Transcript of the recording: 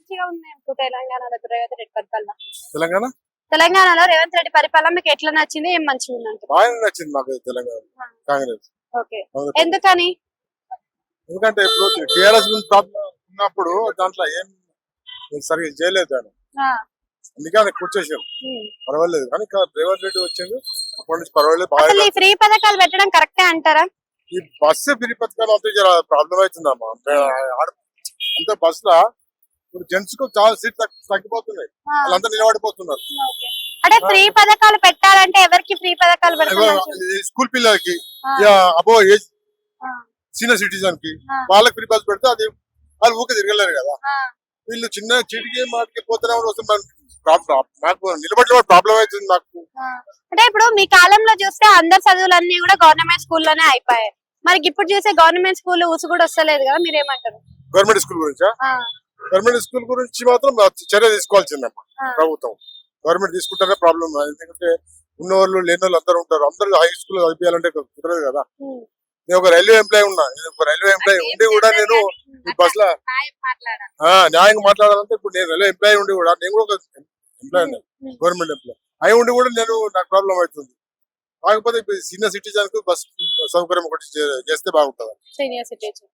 మంచిగా ఉంది ఇప్పుడు తెలంగాణలో ఇప్పుడు రేవంత్ రెడ్డి పరిపాలన. తెలంగాణ తెలంగాణలో రేవంత్ రెడ్డి పరిపాలన మీకు ఎట్లా నచ్చింది, ఏం మంచిగా ఉందంటారు? బాగా నచ్చింది మాకు తెలంగాణ కాంగ్రెస్. ఓకే, ఎందుకని? ఎందుకంటే ఇప్పుడు టీఆర్ఎస్ ప్రాబ్లం ఉన్నప్పుడు దాంట్లో ఏం సరిగ్గా చేయలేదు ఆయన, ఆ, అందుకని కూర్చేసాం. పర్వాలేదు కానీ రేవంత్ రెడ్డి వచ్చింది అప్పటి నుంచి పర్వాలేదు అసలు బాగా. ఈ ఫ్రీ పథకాలు పెట్టడం కరెక్టే అంటారా? ఈ బస్సు ఫ్రీ పథకాలు అంతా జర ప్రాబ్లం అవుతుందమ్మా. అంతే బస్ లా ఇప్పుడు జెంట్స్ కు చాలా సీట్ తగ్గిపోతున్నాయి, వాళ్ళంతా నిలబడిపోతున్నారు. ఓకే. అంటే ఫ్రీ పథకాలు పెట్టాలంటే ఎవరికి ఫ్రీ పథకాలు పెడతారు? స్కూల్ పిల్లలకి, అబో ఏజ్ సీనియర్ సిటిజన్ కి, వాళ్ళకి ఫ్రీ బస్ పెడితే అది వాళ్ళు ఊకే తిరగలేరు కదా. వీళ్ళు చిన్న చీటికి మాటికి పోతూనే వస్తే నాకు నిలబడి ప్రాబ్లం అవుతుంది నాకు. అంటే ఇప్పుడు మీ కాలంలో చూస్తే అందరు చదువులన్నీ కూడా గవర్నమెంట్ స్కూల్లోనే అయిపోయాయి, మరి ఇప్పుడు చూసే గవర్నమెంట్ స్కూల్ ఊసు కూడా వస్తలేదు కదా, మీరేమంటారు? గవర్నమెంట్ స్కూల్ గురించా? గవర్నమెంట్ స్కూల్ గురించి మాత్రం చర్య తీసుకోవాల్సిందమ్మా ప్రభుత్వం. గవర్నమెంట్ తీసుకుంటేనే ప్రాబ్లం, ఎందుకంటే ఉన్న వాళ్ళు లేని వాళ్ళు అందరూ ఉంటారు. అందరూ హై స్కూల్ చదివించాలంటే కుదరదు కదా. నేను ఒక రైల్వే ఎంప్లాయీ ఉన్నా, ఒక రైల్వే ఎంప్లాయీ ఉండి కూడా నేను బస్ లో న్యాయంగా మాట్లాడాలంటే ఇప్పుడు నేను రైల్వే ఎంప్లాయీ ఉండి కూడా నేను కూడా ఒక ఎంప్లాయీ, గవర్నమెంట్ ఎంప్లాయీ అయి ఉండి కూడా నాకు ప్రాబ్లం అవుతుంది. కాకపోతే ఇప్పుడు సీనియర్ సిటిజన్ కు బస్ సౌకర్యం ఒకటి చేస్తే బాగుంటుంది. Senior citizen